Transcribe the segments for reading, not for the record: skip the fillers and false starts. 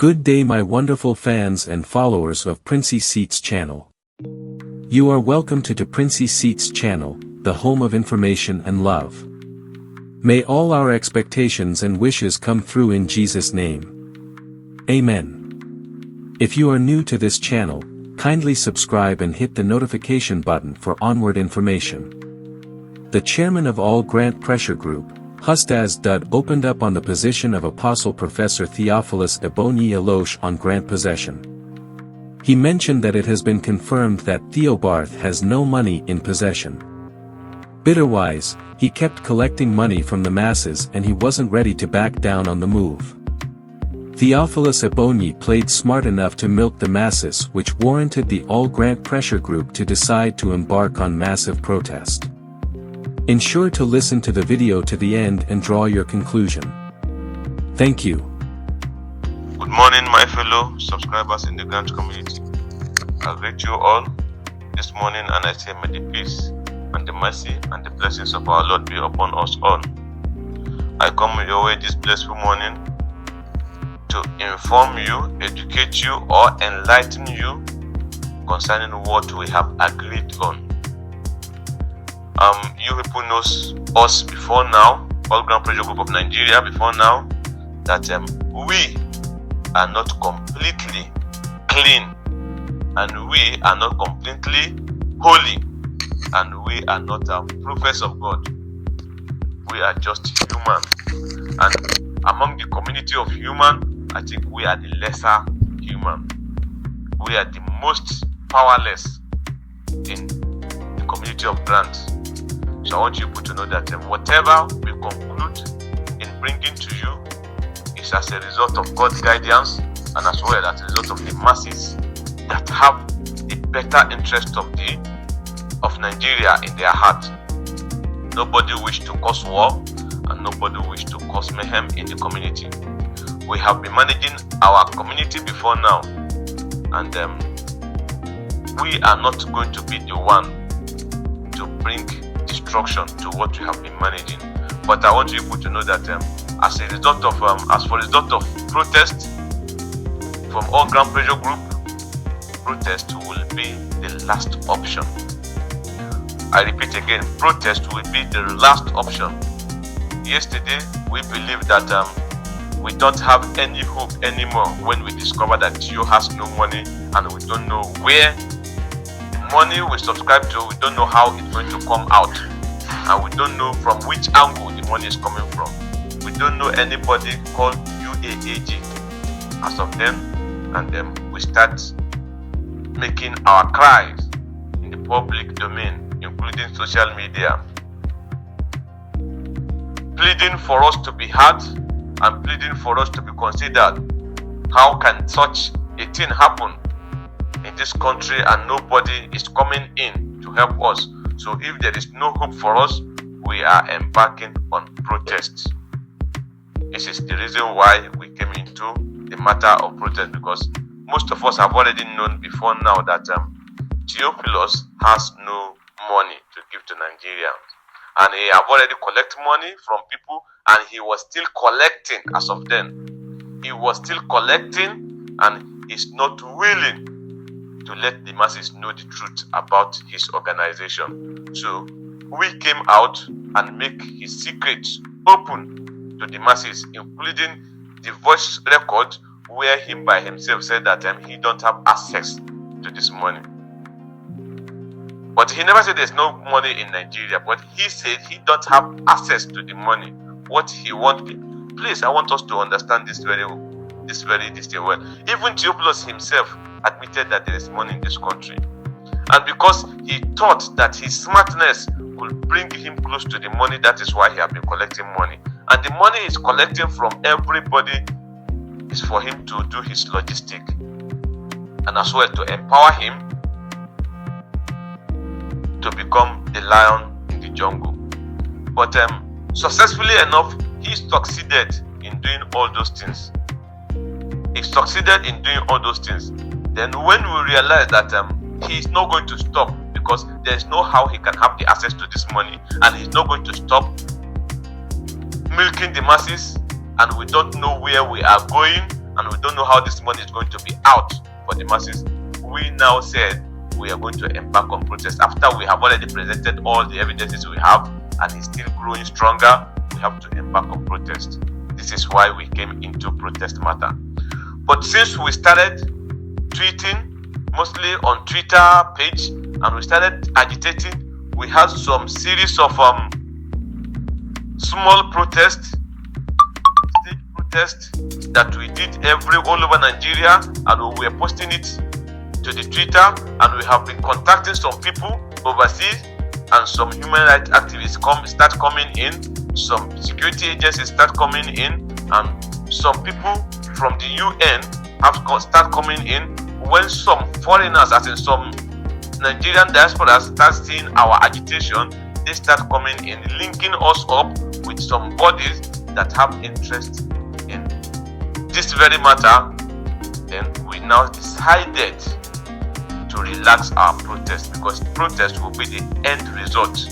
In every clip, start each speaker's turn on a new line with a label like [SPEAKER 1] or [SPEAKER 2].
[SPEAKER 1] Good day my wonderful fans and followers of Princey Seats channel. You are welcome to Princey Seats channel, the home of information and love. May all our expectations and wishes come through in Jesus' name. Amen. If you are new to this channel, kindly subscribe and hit the notification button for onward information. The chairman of All Grant Pressure Group, Hustaz Dud opened up on the position of Apostle Professor Theophilus Ebonyi Elosh on grant possession. He mentioned that it has been confirmed that Theobarth has no money in possession. Bitterwise, he kept collecting money from the masses and he wasn't ready to back down on the move. Theophilus Ebonyi played smart enough to milk the masses, which warranted the All Grant Pressure Group to decide to embark on massive protest. Ensure to listen to the video to the end and draw your conclusion. Thank you.
[SPEAKER 2] Good morning, my fellow subscribers in the Grant community. I greet you all this morning and I say may the peace and the mercy and the blessings of our Lord be upon us all. I come your way this blissful morning to inform you, educate you, or enlighten you concerning what we have agreed on. You people knows us before now, All Grant Pressure Group of Nigeria before now, that we are not completely clean, and we are not completely holy, and we are not prophets of God. We are just human, and among the community of human, I think we are the lesser human. We are the most powerless in the community of grants. So I want you to know that whatever we conclude in bringing to you is as a result of God's guidance and as well as a result of the masses that have the better interest of Nigeria in their heart. Nobody wishes to cause war and nobody wishes to cause mayhem in the community. We have been managing our community before now, and we are not going to be the one to bring destruction to what we have been managing. But I want you to know that as a result of protest from All Grant Pressure Group, protest will be the last option. I repeat again, protest will be the last option. Yesterday we believed that we don't have any hope anymore when we discover that Geo has no money and we don't know where the money we subscribe to, we don't know how it's going to come out, and we don't know from which angle the money is coming from. We don't know anybody called UAAG as of then, and we start making our cries in the public domain, including social media, pleading for us to be heard and pleading for us to be considered. How can such a thing happen in this country and nobody is coming in to help us? So if there is no hope for us, we are embarking on protests. This is the reason why we came into the matter of protest, because most of us have already known before now that Theophilus has no money to give to Nigerians, and he have already collected money from people, and he was still collecting as of then. He was still collecting and is not willing to let the masses know the truth about his organization. So we came out and make his secrets open to the masses, including the voice record where him by himself said that he don't have access to this money. But he never said there's no money in Nigeria, but he said he don't have access to the money. What he wants, please, I want us to understand this very well. Even Theophilus himself admitted that there is money in this country, and because he thought that his smartness could bring him close to the money, that is why he has been collecting money. And the money he's collecting from everybody is for him to do his logistic and as well to empower him to become the lion in the jungle. But successfully enough, he succeeded in doing all those things. Then when we realize that he is not going to stop, because there is no how he can have the access to this money, and he's not going to stop milking the masses, and we don't know where we are going, and we don't know how this money is going to be out for the masses, we now said we are going to embark on protest. After we have already presented all the evidences we have, and it's still growing stronger, we have to embark on protest. This is why we came into protest matter. But since we started tweeting, mostly on Twitter page, and we started agitating, we had some series of small protests, stage protests that we did all over Nigeria, and we were posting it to the Twitter, and we have been contacting some people overseas, and some human rights activists start coming in, some security agencies start coming in, and some people from the UN have start coming in. When some foreigners, as in some Nigerian diaspora, start seeing our agitation, they start coming in, linking us up with some bodies that have interest in this very matter. Then we now decided to relax our protest, because protest will be the end result.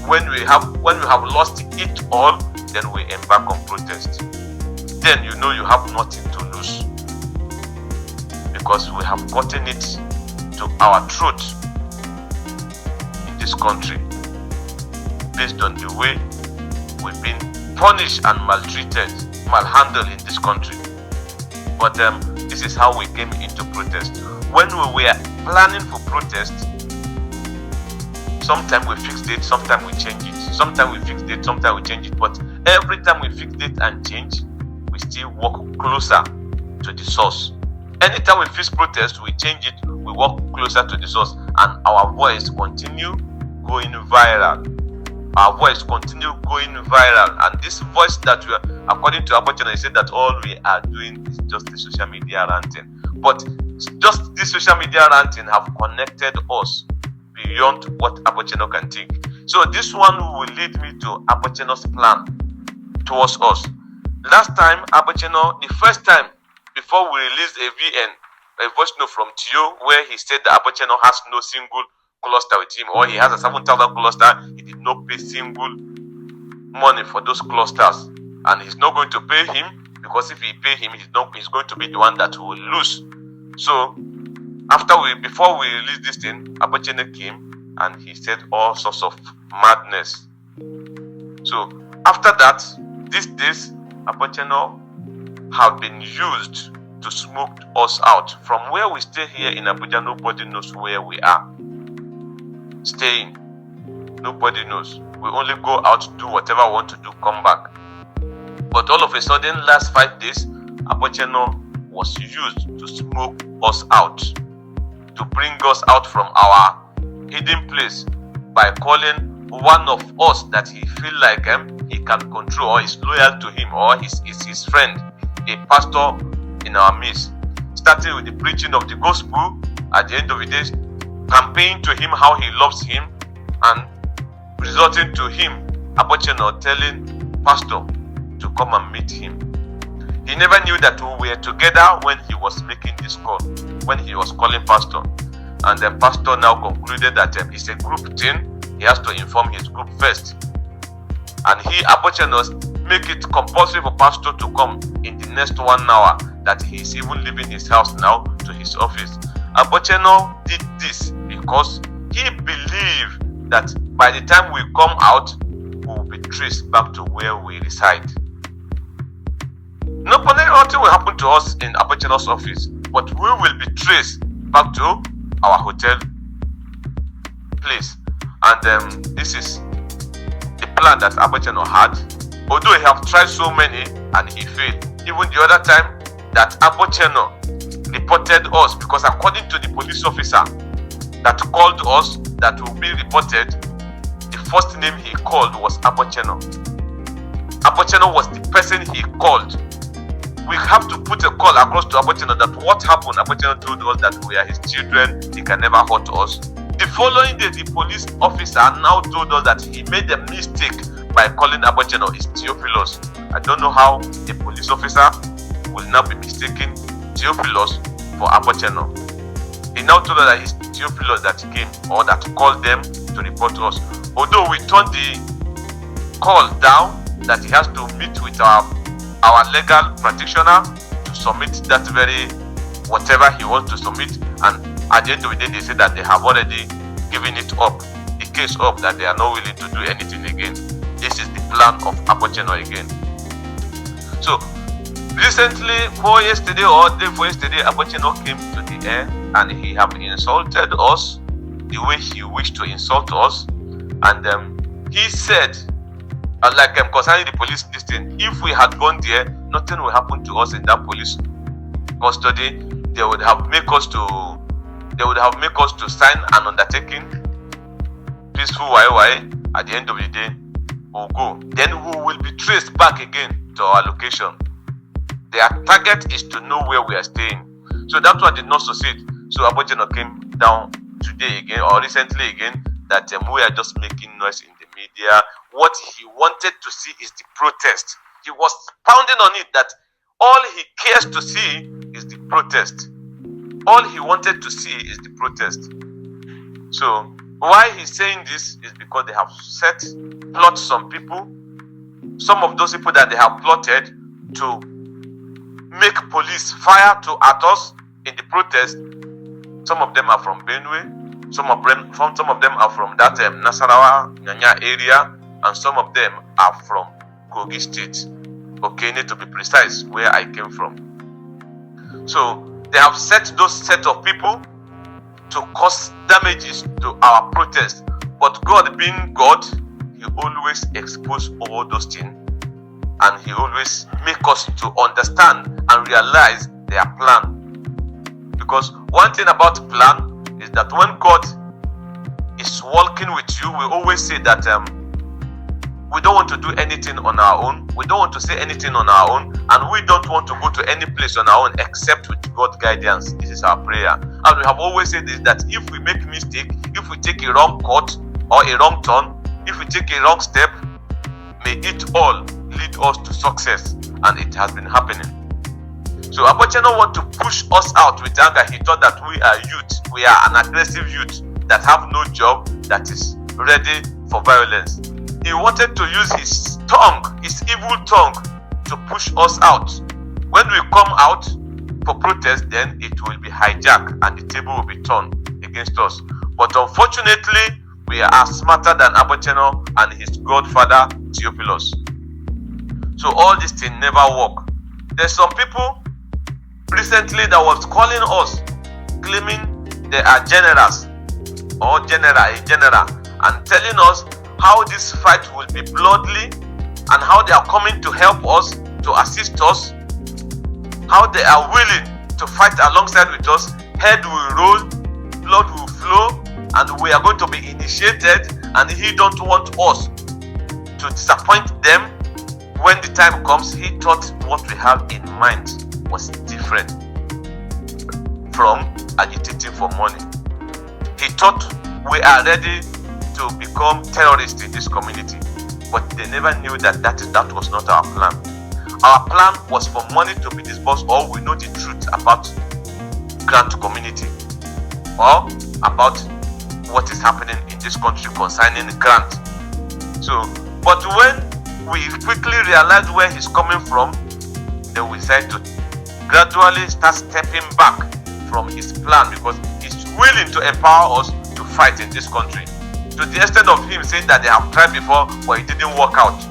[SPEAKER 2] When we have lost it all, then we embark on protest. Then you know you have nothing to lose, because we have gotten it to our truth in this country based on the way we've been punished and maltreated, malhandled in this country. But this is how we came into protest. When we were planning for protest, sometimes we fix it, sometimes we change it. Sometimes we fix it, sometimes we change it. But every time we fix it and change, we still walk closer to the source. Anytime we fix protest, we change it, we walk closer to the source, and our voice continue going viral. Our voice continue going viral, and this voice that we are, according to Abocheno, he said that all we are doing is just the social media ranting. But just this social media ranting have connected us beyond what Abocheno can think. So this one will lead me to Abocheno's plan towards us. Last time, Abocheno, the first time before we released a voice note from Theo, where he said that Abocheno has no single cluster with him, or he has a 7,000 cluster, he did not pay single money for those clusters, and he's not going to pay him, because if he pay him, he's going to be the one that will lose. So before we released this thing, Abocheno came and he said all sorts of madness. So after that, these days, Abocheno have been used to smoke us out. From where we stay here in Abuja, nobody knows where we are staying. Nobody knows. We only go out, do whatever we want to do, come back. But all of a sudden, last 5 days, Abocheno was used to smoke us out, to bring us out from our hidden place by calling one of us that he feel like he can control, or is loyal to him, or is his friend, a pastor in our midst, starting with the preaching of the gospel. At the end of the day, campaigning to him how he loves him, and resulting to him, Abocheno telling pastor to come and meet him. He never knew that we were together when he was making this call, when he was calling pastor. And then pastor now concluded that it's a group thing, he has to inform his group first. And Abocheno, make it compulsory for pastor to come in the next 1 hour, that he is even leaving his house now to his office. Abocheno did this because he believed that by the time we come out, we will be traced back to where we reside. Nothing will happen to us in Abocheno's office, but we will be traced back to our hotel place. And this is the plan that Abocheno had. Although he have tried so many and he failed. Even the other time that Abocheno reported us, because according to the police officer that called us that will be reported, the first name he called was Abocheno. Abocheno was the person he called. We have to put a call across to Abocheno that what happened. Abocheno told us that we are his children, he can never hurt us. The following day, the police officer now told us that he made a mistake by calling Abocheno is Theophilus. I don't know how a police officer will now be mistaking Theophilus for Abocheno. He now told us that it's Theophilus that came, or that called them to report to us. Although we turned the call down, that he has to meet with our legal practitioner to submit that very whatever he wants to submit, and at the end of the day they say that they have already given it up, the case up, that they are not willing to do anything again. This is the plan of Abocheno again. So recently, yesterday or day before yesterday, Abocheno came to the air and he have insulted us the way he wished to insult us, and he said, concerning the police this thing, if we had gone there, nothing will happen to us in that police custody. They would have made us to sign an undertaking, peaceful YY. At the end of the day, we'll go. Then we will be traced back again to our location. Their target is to know where we are staying. So that one did not succeed. So Abocheno came down today again, or recently again, that we are just making noise in the media. What he wanted to see is the protest. He was pounding on it that all he cares to see is the protest. All he wanted to see is the protest. So why he's saying this is because they have plot some people. Some of those people that they have plotted to make police fire at us in the protest. Some of them are from Benue. Some of them are from that Nasarawa Nyanya area, and some of them are from Kogi State. Okay, need to be precise where I came from. So they have set those set of people to cause damages to our protest. But God being God, He always exposes all those things, and He always makes us to understand and realize their plan. Because one thing about plan is that when God is walking with you, we always say that we don't want to do anything on our own. We don't want to say anything on our own, and we don't want to go to any place on our own except with God's guidance. This is our prayer. And we have always said this, that if we make a mistake, if we take a wrong cut or a wrong turn, if we take a wrong step, may it all lead us to success. And it has been happening. So Abocheno want to push us out with anger. He thought that we are youth. We are an aggressive youth that have no job, that is ready for violence. He wanted to use his tongue, his evil tongue, to push us out. When we come out for protest, then it will be hijacked and the table will be turned against us. But unfortunately, we are smarter than Abocheno and his godfather Theophilus. So all this thing never work. There's some people recently that was calling us, claiming they are generals or a general, and telling us how this fight will be bloody and how they are coming to help us, to assist us, how they are willing to fight alongside with us. Head will roll, blood will flow, and we are going to be initiated, and he don't want us to disappoint them. When the time comes, he thought what we have in mind was different from agitating for money. He thought we are ready to become terrorists in this community, but they never knew that that was not our plan. Our plan was for money to be disbursed, or we know the truth about grant community, or about what is happening in this country concerning grant. So, but when we quickly realize where he's coming from, then we decide to gradually start stepping back from his plan, because he's willing to empower us to fight in this country, to the extent of him saying that they have tried before but it didn't work out.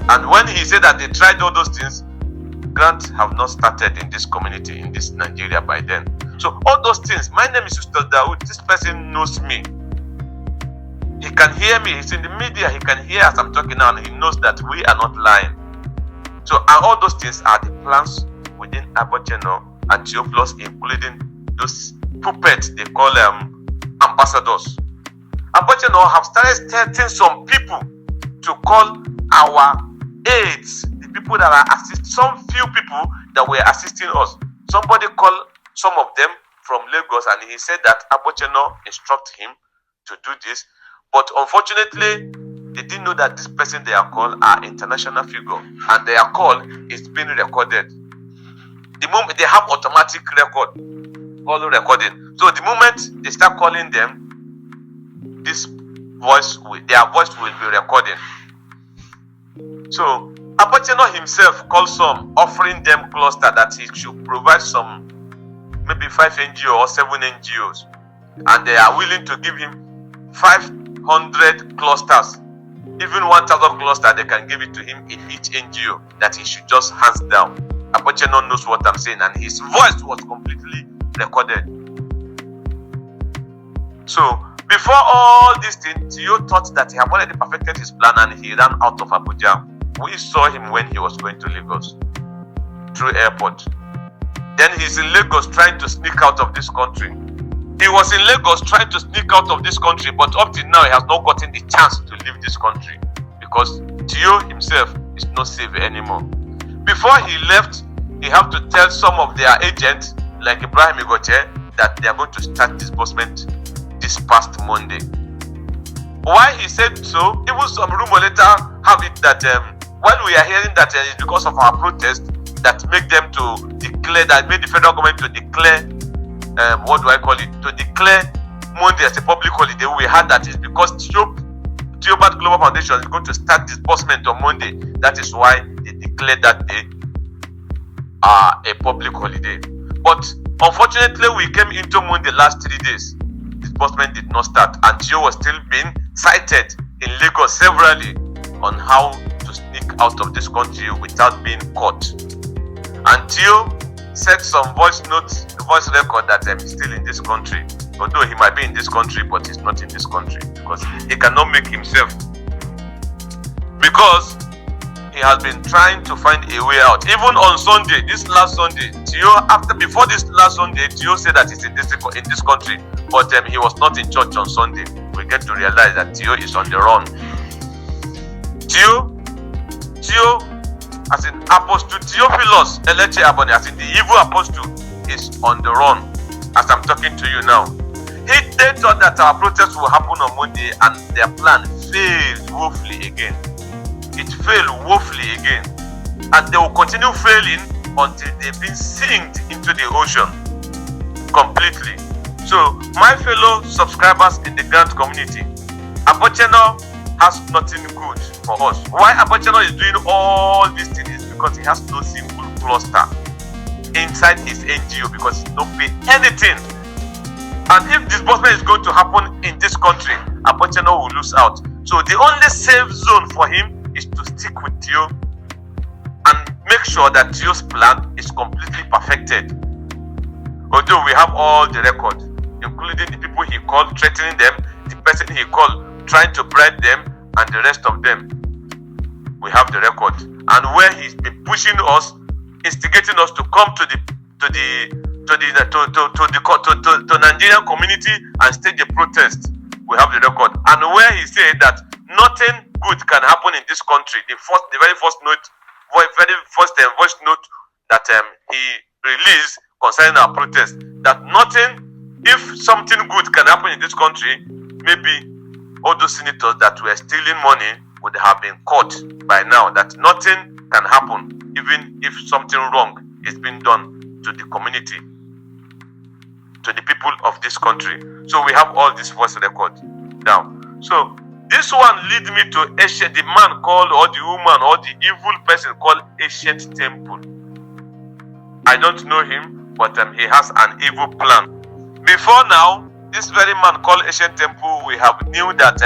[SPEAKER 2] And when he said that they tried all those things, grants have not started in this community, in this Nigeria by then. So all those things, my name is Ustaz Dawood, this person knows me. He can hear me, he's in the media, he can hear as I'm talking now, and he knows that we are not lying. So all those things are the plans within Abocheno and Theophilus, including those puppets they call ambassadors. Abocheno have started starting some people to call our aides, the people that are some few people that were assisting us. Somebody called some of them from Lagos, and he said that Abocheno instructed him to do this. But unfortunately, they didn't know that this person they are called are international figure, and their call is being recorded. The moment they have automatic record, all recording. So the moment they start calling them, their voice will be recorded. So Abocheno himself called some, offering them cluster that he should provide some, maybe 5 NGOs or 7 NGOs, and they are willing to give him 500 clusters, even 1,000 clusters. They can give it to him in each NGO, that he should just hands down. Abocheno knows what I'm saying, and his voice was completely recorded. So before all these things, Theo thought that he had already perfected his plan, and he ran out of Abuja. We saw him when he was going to Lagos through airport. Then he's in Lagos trying to sneak out of this country. He was in Lagos trying to sneak out of this country, but up till now he has not gotten the chance to leave this country because Theo himself is not safe anymore. Before he left, he had to tell some of their agents, like Ibrahim Igoche, that they are going to start disbursement this past Monday. Why he said so? Even some rumor later have it that while we are hearing that it's because of our protest that make them to declare, that made the federal government to declare, to declare Monday as a public holiday. We heard that it's because Theobarth Global Foundation is going to start disbursement on Monday. That is why they declared that day a public holiday. But unfortunately, we came into Monday last 3 days. Disbursement did not start, and Theo was still being cited in Lagos severally on how to sneak out of this country without being caught. And Theo said some voice record that he's still in this country, although he might be in this country, but he's not in this country because he cannot make himself, because he has been trying to find a way out. Even on Sunday, this last Sunday, before this last Sunday, Theo said that he's in this country, but he was not in church on Sunday. We get to realize that Theo is on the run. Theo, as in Apostle Theophilus Eleche Abone, as in the evil apostle, is on the run as I'm talking to you now. They thought that our protest will happen on Monday, and their plan failed woefully again. It failed woefully again, and they will continue failing until they've been sink into the ocean completely. So, my fellow subscribers in the Grant community, Abocheno has nothing good for us. Why Abocheno is doing all these things is because he has no single cluster inside his NGO, because he don't pay anything. And if disbursement is going to happen in this country, Abocheno will lose out. So the only safe zone for him is to stick with Theo and make sure that Theo's plan is completely perfected. Although we have all the record, including the people he called threatening them, the person he called trying to bribe them, and the rest of them. We have the record, and where he's been pushing us, instigating us to come to the Nigerian community and stage a protest. We have the record, and where he said that nothing good can happen in this country. The very first voice note that he released concerning our protest, that nothing, if something good can happen in this country, maybe all those senators that were stealing money would have been caught by now. That nothing can happen, even if something wrong is being done to the community, to the people of this country. So we have all this voice record now. So this one leads me to the man called, or the woman, or the evil person called Ancient Temple. I don't know him, but he has an evil plan. Before now, this very man called Ancient Temple, we have knew that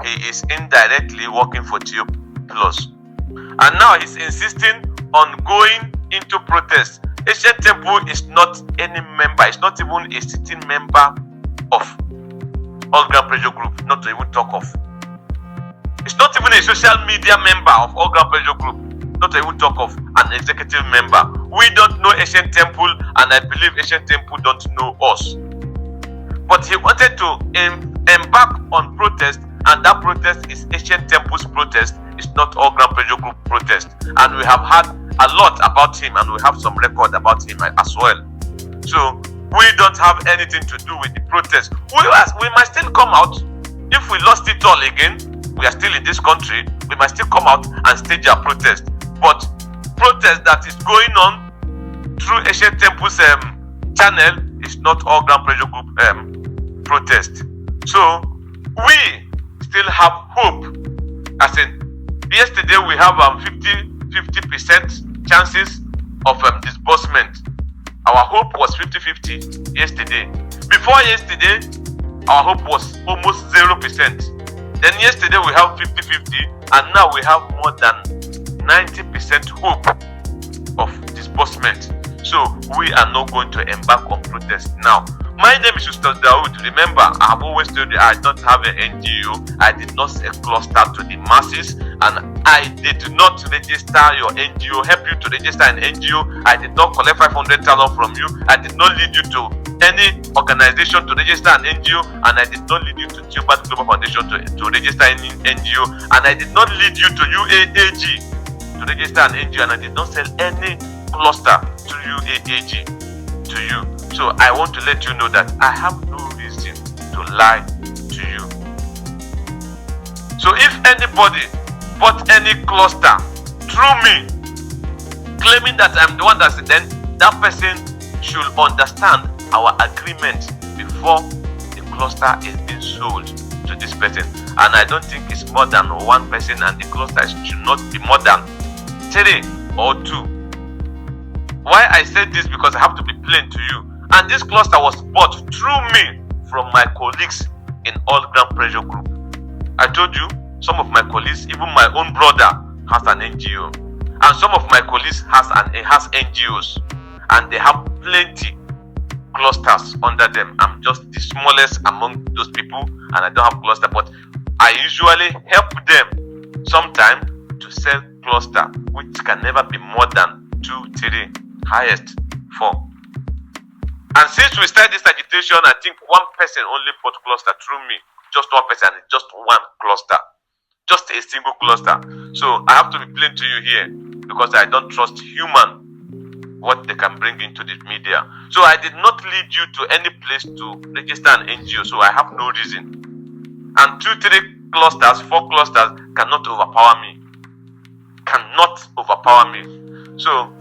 [SPEAKER 2] he is indirectly working for Theo Plus. And now he's insisting on going into protest. Ancient Temple is not any member, it's not even a sitting member of All Ground Pressure Group, not to even talk of. It's not even a social media member of All Ground Pressure Group, not to even talk of an executive member. We don't know Ancient Temple, and I believe Ancient Temple don't know us. But he wanted to embark on protest, and that protest is Ancient Temple's protest. It's not All Ground Pressure Group protest. And we have had a lot about him, and we have some record about him as well. So we don't have anything to do with the protest. We might still come out. If we lost it all again, we are still in this country, we might still come out and stage our protest. But protest that is going on through Ancient Temple's channel is not All Ground Pressure Group protest. So we still have hope. As in, yesterday we have 50 50% chances of disbursement. Our hope was 50-50 yesterday. Before yesterday, our hope was almost 0%. Then yesterday we have 50-50, and now we have more than 90% hope of disbursement. So we are not going to embark on protest now. My name is Ustaz Dawood. Remember, I have always told you I don't have an NGO. I did not cluster to the masses, and I did not register your NGO, help you to register an NGO. I did not collect 500,000 from you. I did not lead you to any organization to register an NGO, and I did not lead you to Theobarth Global Foundation to register any NGO, and I did not lead you to UAAG to register an NGO, and I did not sell any cluster to UAAG to you. So I want to let you know that I have no reason to lie to you. So if anybody bought any cluster through me, claiming that I'm the one that's then that person should understand our agreement before the cluster is being sold to this person. And I don't think it's more than one person, and the cluster should not be more than 3 or 2. Why I said this? Because I have to be plain to you. And this cluster was bought through me from my colleagues in All Ground Pressure Group. I told you, some of my colleagues, even my own brother, has an NGO, and some of my colleagues has NGOs, and they have plenty clusters under them. I'm just the smallest among those people, and I don't have cluster, but I usually help them sometime to sell cluster, which can never be more than 2, 3, highest 4. And since we started this agitation, I think one person only bought cluster through me. Just one person, and just one cluster. Just a single cluster. So I have to be plain to you here, because I don't trust human, what they can bring into the media. So I did not lead you to any place to register an NGO, so I have no reason. And 2, 3 clusters, 4 clusters cannot overpower me. Cannot overpower me. So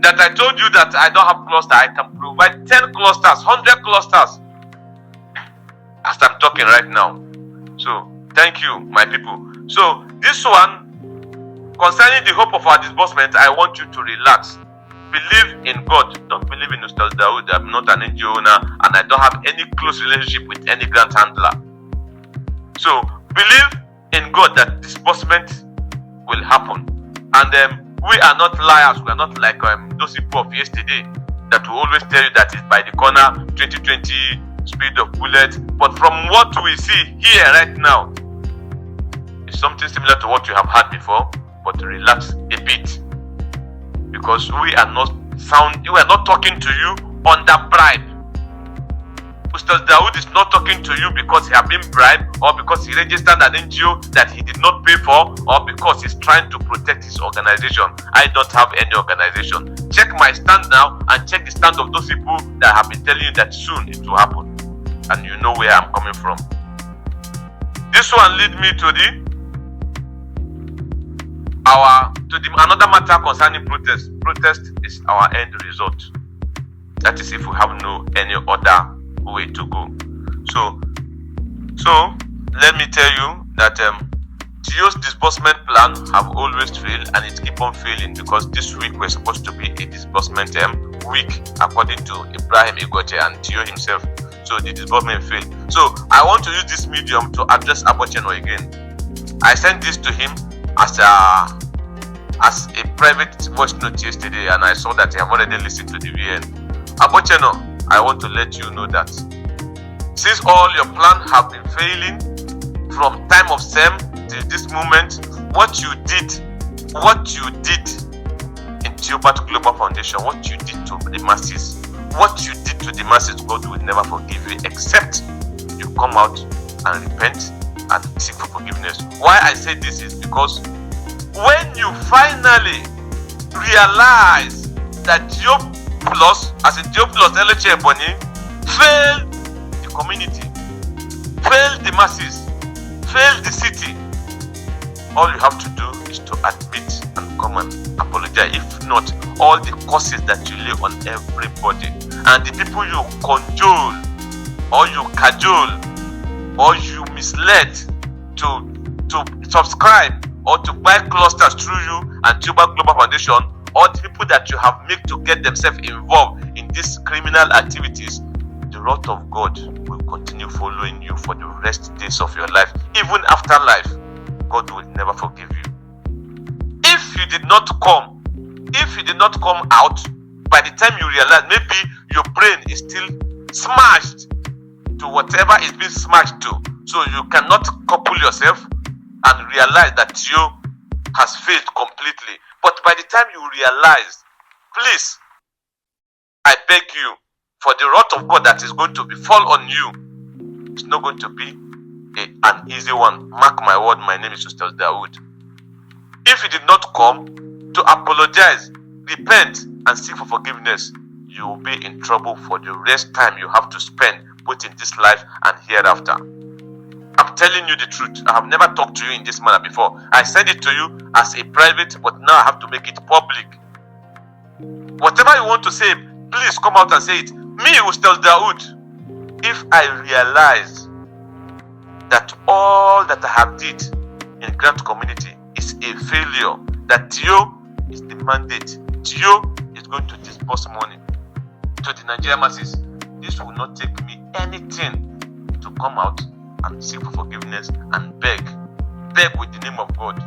[SPEAKER 2] that I told you that I don't have cluster, I can provide 10 clusters, 100 clusters as I'm talking right now. So thank you, my people. So this one, concerning the hope of our disbursement, I want you to relax. Believe in God. Don't believe in Ustaz Dawood. I'm not an NGO owner, and I don't have any close relationship with any grant handler. So believe in God that disbursement will happen. And we are not liars. We are not like those people of yesterday that will always tell you that it's by the corner, 2020 speed of bullet. But from what we see here right now, it's something similar to what you have had before, but relax a bit, because we are not talking to you under bribe. Ustaz Dawood is not talking to you because he has been bribed, or because he registered an NGO that he did not pay for, or because he's trying to protect his organization. I don't have any organization. Check my stand now, and check the stand of those people that have been telling you that soon it will happen, and you know where I'm coming from. This one leads me to another matter concerning protest. Protest is our end result. That is if we have no any other way to go. So let me tell you that TIO's disbursement plan have always failed, and it keep on failing, because this week we're supposed to be a disbursement week according to Ibrahim Igote and TIO himself. So the disbursement failed. So I want to use this medium to address Abocheno again. I sent this to him as a private voice note yesterday, and I saw that he have already listened to the VN. Abocheno, I want to let you know that since all your plans have been failing from time of SEM till this moment, what you did in Theobarth Global Foundation, what you did to the masses, God will never forgive you, except you come out and repent and seek for forgiveness. Why I say this is because when you finally realize that Theoplus, as in Theoplus Eleche Ebonyi, failed the community, failed the masses, failed the city, all you have to do is to admit and come and apologize. If not, all the curses that you lay on everybody, and the people you cajole, or you cajole, or you misled to subscribe or to buy clusters through you and Theobarth Global Foundation, or the people that you have made to get themselves involved in these criminal activities, the wrath of God will continue following you for the rest days of your life. Even after life, God will never forgive you. If you did not come out, by the time you realize, maybe your brain is still smashed to whatever is being smashed to, so you cannot couple yourself and realize that you has failed completely. But by the time you realize, please, I beg you, for the wrath of God that is going to fall on you, it's not going to be an easy one. Mark my word, my name is Ustaz Dawood. If you did not come to apologize, repent, and seek for forgiveness, you will be in trouble for the rest time you have to spend both in this life and hereafter. I'm telling you the truth. I have never talked to you in this manner before. I said it to you as a private, but now I have to make it public. Whatever you want to say, please come out and say it. Me, Ustaz Dawood, if I realize that all that I have did in Grant community is a failure, that Theo is the mandate, Theo is going to disburse money to the Nigerian masses, this will not take me anything to come out and seek for forgiveness and beg with the name of God.